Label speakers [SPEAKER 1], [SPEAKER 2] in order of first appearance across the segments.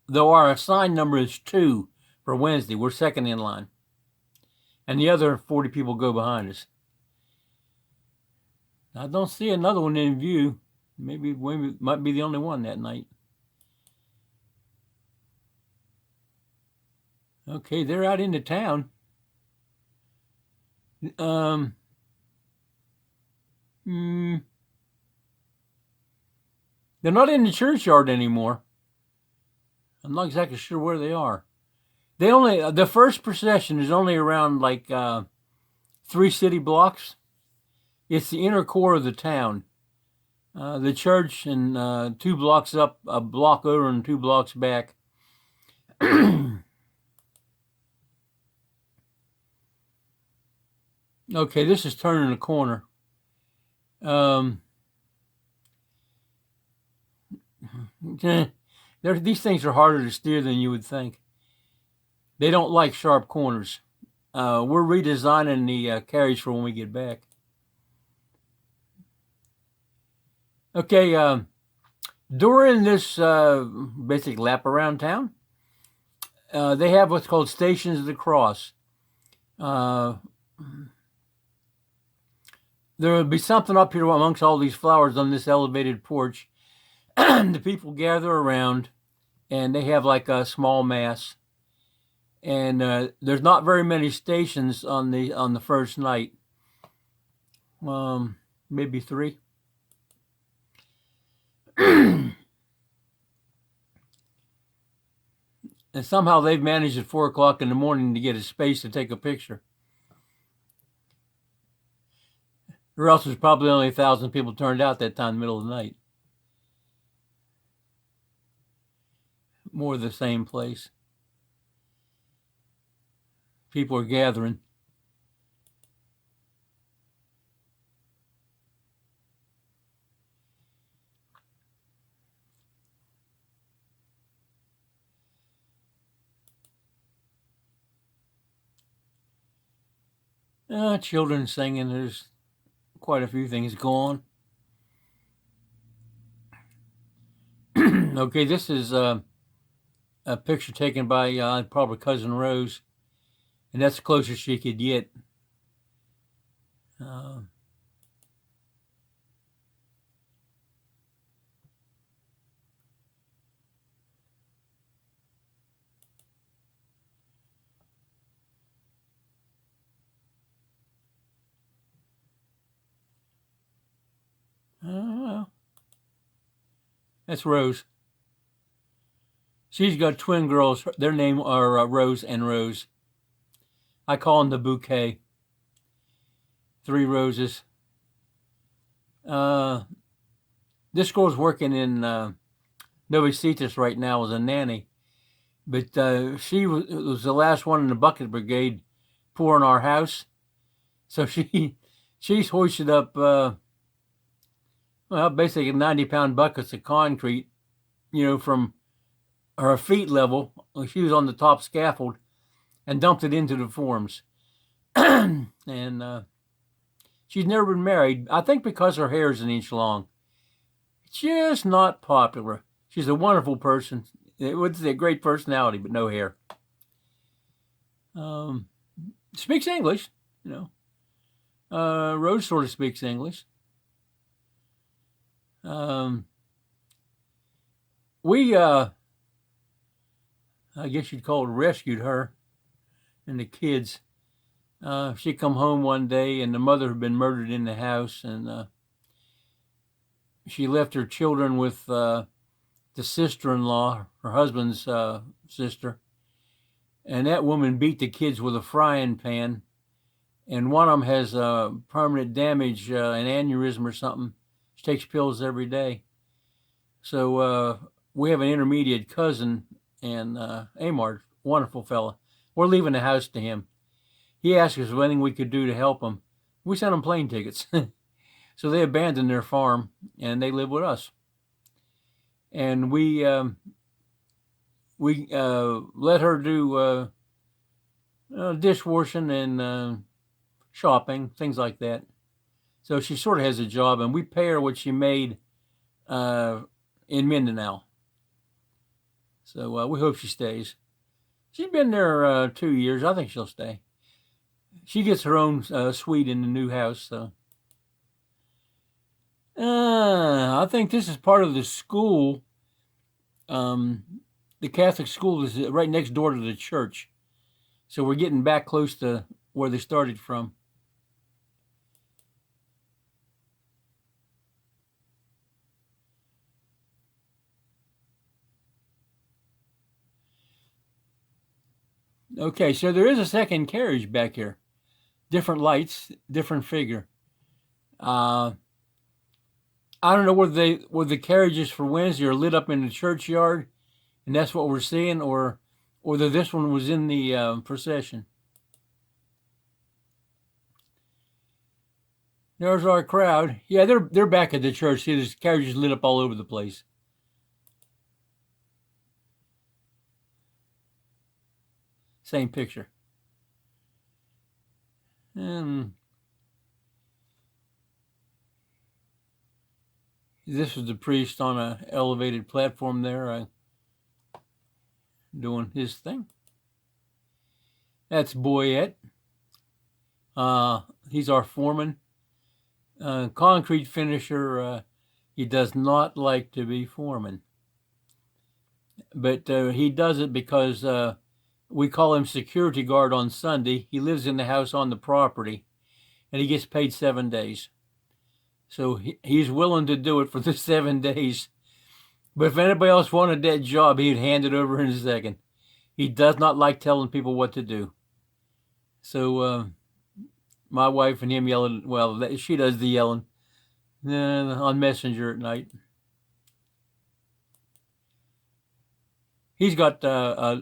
[SPEAKER 1] though our assigned number is 2 for Wednesday. We're second in line. And the other 40 people go behind us. I don't see another one in view. Maybe might be the only one that night. Okay, they're out into town. They're not in the churchyard anymore. I'm not exactly sure where they are. The first procession is only around like 3 city blocks. It's the inner core of the town. The church and 2 blocks up, a block over, and 2 blocks back. Okay, this is turning a corner. These things are harder to steer than you would think. They don't like sharp corners. We're redesigning the carriage for when we get back. Okay, during this basic lap around town, they have what's called Stations of the Cross. There will be something up here amongst all these flowers on this elevated porch. The people gather around, and they have like a small mass. And there's not very many stations on the first night. Maybe 3. And somehow they've managed at 4 o'clock in the morning to get a space to take a picture. Or else there's probably only 1,000 people turned out that time in the middle of the night. More of the same place. People are gathering. Children singing. There's quite a few things going on. Okay, this is a picture taken by probably Cousin Rose, and that's the closest she could get. That's Rose. She's got twin girls. Their name are Rose and Rose. I call them the bouquet. 3 roses. This girl's working in Novicitas right now as a nanny, but she was the last one in the bucket brigade pouring our house. So she's hoisted up basically 90-pound buckets of concrete, from her feet level. She was on the top scaffold and dumped it into the forms. And she's never been married, I think because her hair is an inch long. Just not popular. She's a wonderful person. It's a great personality, but no hair. Speaks English, Rose sort of speaks English. We, I guess you'd call it, rescued her and the kids. She come home one day, and the mother had been murdered in the house, and she left her children with the sister-in-law, her husband's sister, and that woman beat the kids with a frying pan, and one of them has permanent damage, an aneurysm or something. She takes pills every day. So we have an intermediate cousin, and Amar, wonderful fella. We're leaving the house to him. He asked us anything we could do to help him. We sent him plane tickets. So they abandoned their farm, and they live with us. And we let her do dishwashing and shopping, things like that. So she sort of has a job, and we pay her what she made in Mindanao. So we hope she stays. She's been there 2 years. I think she'll stay. She gets her own suite in the new house. So I think this is part of the school. The Catholic school is right next door to the church. So we're getting back close to where they started from. Okay, so there is a second carriage back here. Different lights, different figure. I don't know whether the carriages for Wednesday are lit up in the churchyard, and that's what we're seeing, or whether this one was in the procession. There's our crowd. Yeah, they're back at the church. See, there's carriages lit up all over the place. Same picture. And this is the priest on an elevated platform there, doing his thing. That's Boyette. He's our foreman. Concrete finisher. He does not like to be foreman. But he does it because we call him security guard on Sunday. He lives in the house on the property, and he gets paid 7 days. So he's willing to do it for the 7 days. But if anybody else wanted that job, he'd hand it over in a second. He does not like telling people what to do. So my wife and him yelling, well, she does the yelling on Messenger at night. He's got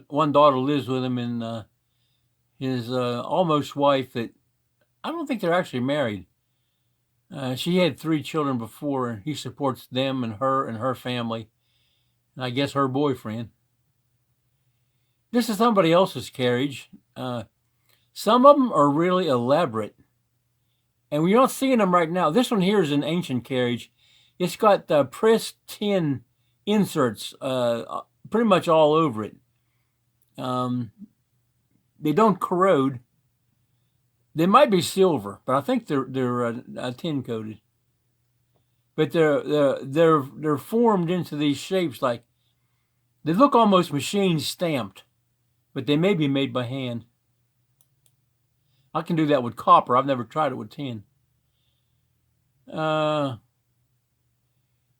[SPEAKER 1] one daughter lives with him, and his almost wife that I don't think they're actually married. She had 3 children before, and he supports them and her family, and I guess her boyfriend. This is somebody else's carriage. Some of them are really elaborate, and we're not seeing them right now. This one here is an ancient carriage. It's got pressed tin inserts pretty much all over it. They don't corrode. They might be silver, but I think they're tin coated. But they're formed into these shapes like they look almost machine stamped, but they may be made by hand. I can do that with copper. I've never tried it with tin.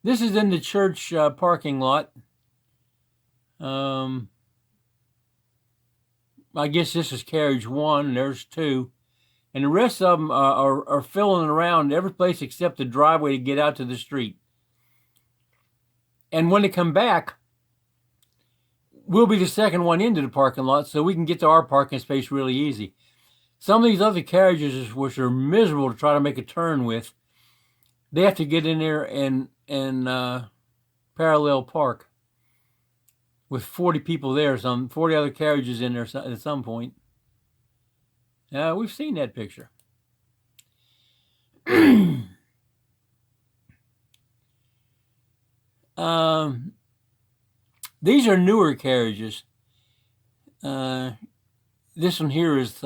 [SPEAKER 1] This is in the church parking lot. I guess this is carriage 1. There's 2. And the rest of them are filling around every place except the driveway to get out to the street. And when they come back, we'll be the second one into the parking lot, so we can get to our parking space really easy. Some of these other carriages, which are miserable to try to make a turn with, they have to get in there and parallel park with 40 people there, 40 other carriages in there at some point. We've seen that picture. These are newer carriages. This one here is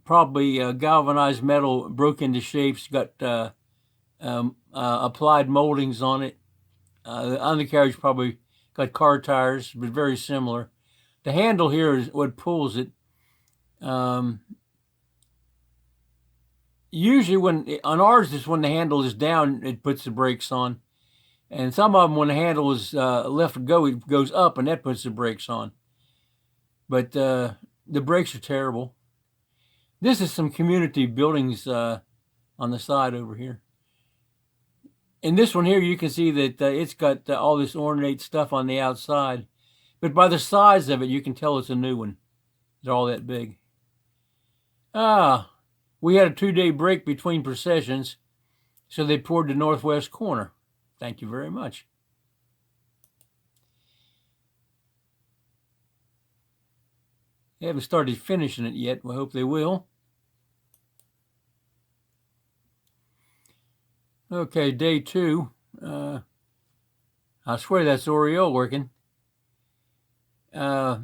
[SPEAKER 1] probably galvanized metal, broke into shapes, got applied moldings on it. The undercarriage probably got car tires, but very similar. The handle here is what pulls it. Usually on ours, is when the handle is down, it puts the brakes on. And some of them, when the handle is left go, it goes up, and that puts the brakes on. But the brakes are terrible. This is some community buildings on the side over here. In this one here, you can see that it's got all this ornate stuff on the outside. But by the size of it, you can tell it's a new one. They're all that big. We had a 2-day break between processions, so they poured the northwest corner. Thank you very much. They haven't started finishing it yet. We hope they will. Okay, day 2. I swear that's Oriole working. if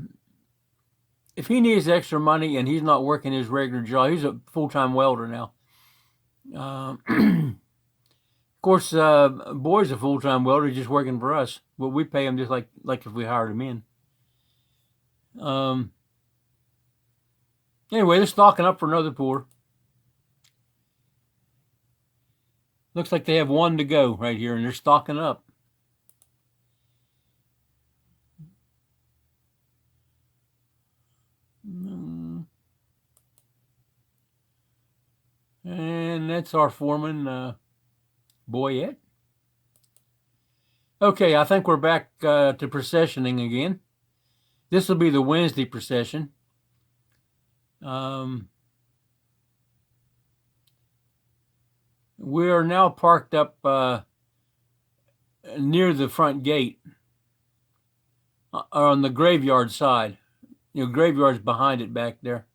[SPEAKER 1] he needs extra money and he's not working his regular job, he's a full-time welder now. Of course, Boy's a full-time welder, just working for us, but we pay him just like if we hired him in. Anyway, they're stocking up for another pour. Looks like they have one to go right here, and they're stocking up. And that's our foreman, Boyette. Okay, I think we're back to processioning again. This will be the Wednesday procession. We are now parked up near the front gate, on the graveyard side. You know, graveyard's behind it back there.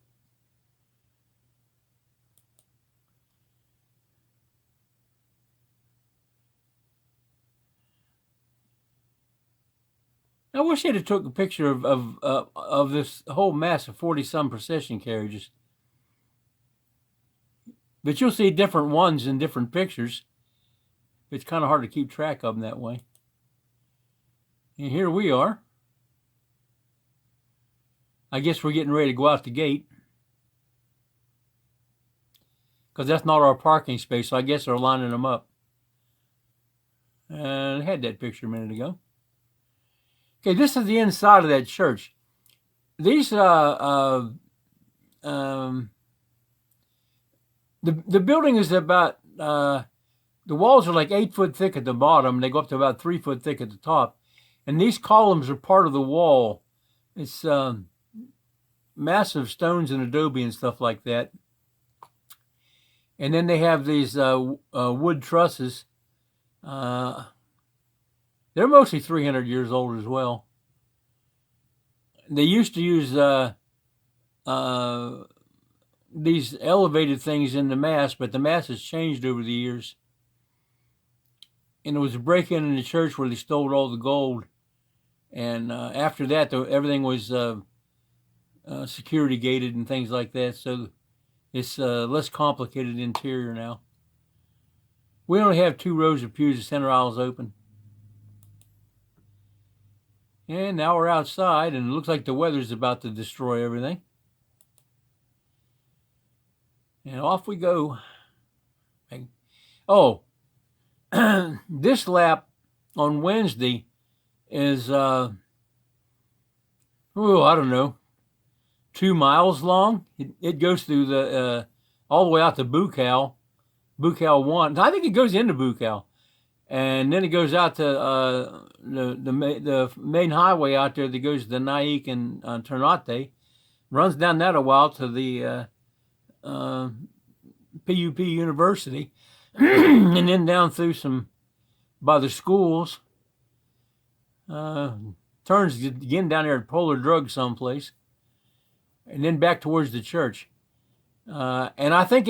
[SPEAKER 1] I wish they'd have took a picture of this whole mass of 40-some procession carriages. But you'll see different ones in different pictures. It's kind of hard to keep track of them that way. And here we are. I guess we're getting ready to go out the gate, because that's not our parking space, so I guess they're lining them up. And I had that picture a minute ago. Okay, this is the inside of that church. These the building is about the walls are like 8 foot thick at the bottom. They go up to about 3 foot thick at the top, and these columns are part of the wall. It's massive stones and adobe and stuff like that. And then they have these wood trusses. They're mostly 300 years old as well. They used to use these elevated things in the mass, but the mass has changed over the years. And there was a break-in in the church where they stole all the gold. And after that, everything was security gated and things like that. So it's less complicated interior now. We only have 2 rows of pews. The center aisle is open. And now we're outside, and it looks like the weather's about to destroy everything. And off we go. Oh, this lap on Wednesday is, I don't know, 2 miles long. It goes through the all the way out to Bucal 1. I think it goes into Bucal. And then it goes out to the main highway out there that goes to Naik and Ternate. Runs down that a while to the PUP University. And then down through by the schools. Turns again down there at Polar Drug someplace. And then back towards the church. And I think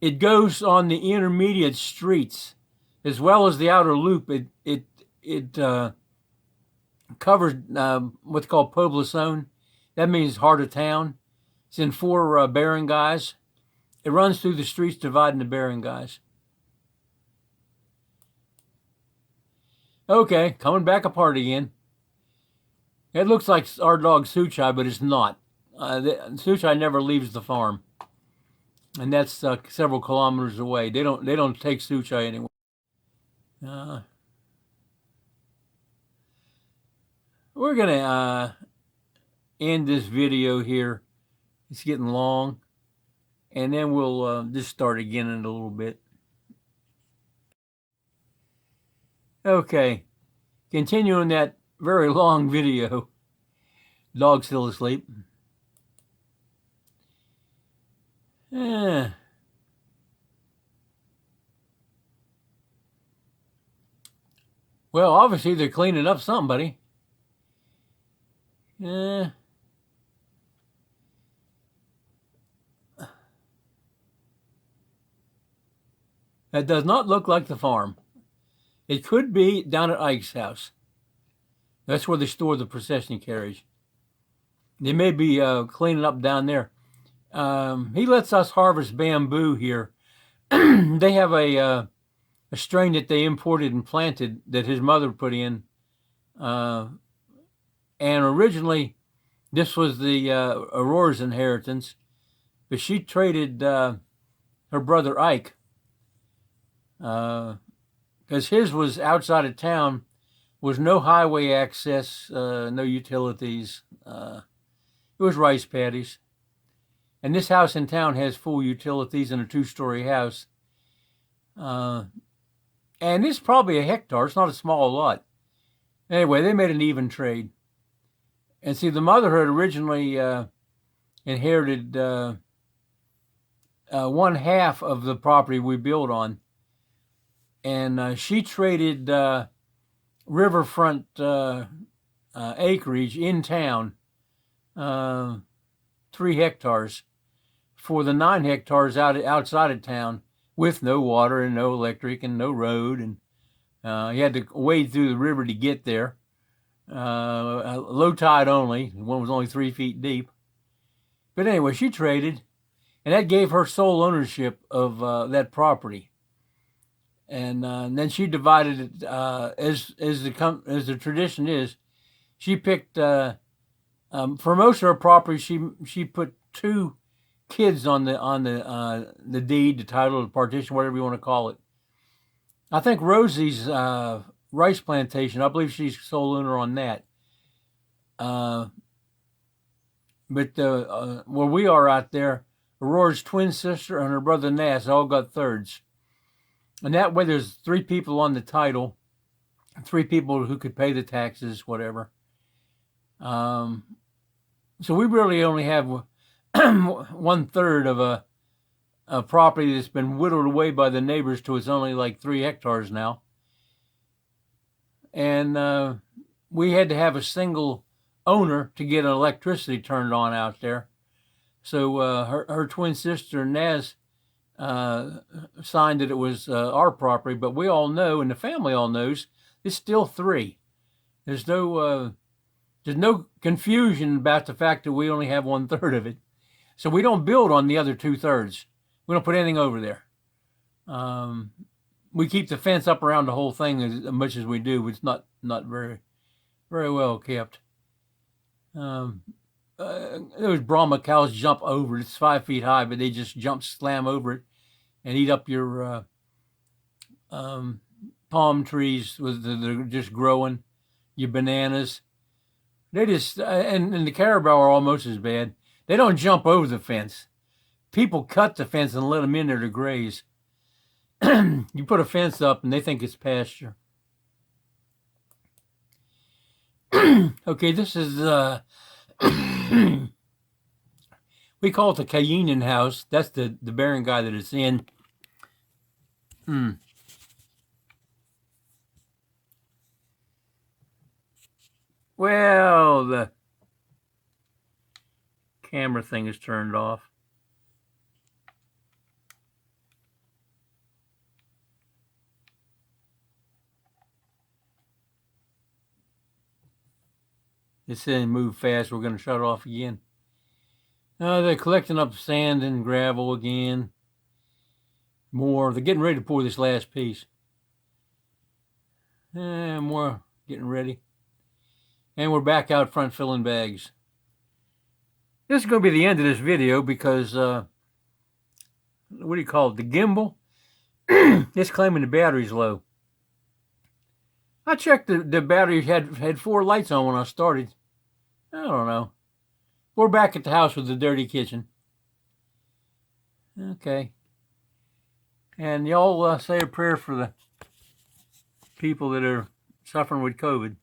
[SPEAKER 1] it goes on the intermediate streets as well as the outer loop. It covers what's called Poblacion. That means heart of town. It's in 4 barangays. It runs through the streets dividing the barangays. Okay, coming back apart again. It looks like our dog Suchai, but it's not. Suchai never leaves the farm. And that's several kilometers away. They don't take Suchai anywhere. We're gonna end this video here. It's getting long, and then we'll just start again in a little bit. Okay, continuing that very long video. Dog's still asleep. Well, obviously they're cleaning up somebody. That does not look like the farm. It could be down at Ike's house. That's where they store the procession carriage. They may be cleaning up down there. He lets us harvest bamboo here. They have a strain that they imported and planted that his mother put in. And originally, this was the Aurora's inheritance, but she traded her brother Ike, because his was outside of town, was no highway access, no utilities. It was rice paddies. And this house in town has full utilities and a 2-story house. And it's probably a hectare. It's not a small lot. Anyway, they made an even trade. And see, the mother had originally inherited 1/2 of the property we built on. And she traded riverfront acreage in town, 3 hectares, for the 9 hectares outside of town, with no water and no electric and no road. And you had to wade through the river to get there. Low tide only. One was only 3 feet deep. But anyway, she traded, and that gave her sole ownership of that property. And then she divided it as the tradition is. She picked for most of her property. She put 2 kids on the deed, the title, the partition, whatever you want to call it. I think Rosie's rice plantation, I believe she's sole owner on that. But where we are out there, Aurora's twin sister and her brother Nas all got thirds. And that way there's 3 people on the title, 3 people who could pay the taxes, whatever. So we really only have 1/3 of a property that's been whittled away by the neighbors to it's only like 3 hectares now. And we had to have a single owner to get electricity turned on out there. So her twin sister Naz signed that it was our property, but we all know, and the family all knows, it's still 3. There's no confusion about the fact that we only have 1/3 of it. So we don't build on the other 2/3. We don't put anything over there. We keep the fence up around the whole thing as much as we do. It's not very, very well kept. Those Brahma cows jump over it. It's 5 feet high, but they just slam over it and eat up your palm trees that are just growing, your bananas. They just, and the caribou are almost as bad. They don't jump over the fence. People cut the fence and let them in there to graze. You put a fence up and they think it's pasture. Okay, this is, we call it the Cayenne house. That's the bearing guy that it's in. Well, the camera thing is turned off. It's saying move fast. We're going to shut it off again. They're collecting up sand and gravel again. More. They're getting ready to pour this last piece. More getting ready. And we're back out front filling bags. This is going to be the end of this video because, what do you call it? The gimbal? It's claiming the battery's low. I checked the battery had 4 lights on when I started. I don't know. We're back at the house with the dirty kitchen. Okay. And y'all say a prayer for the people that are suffering with COVID.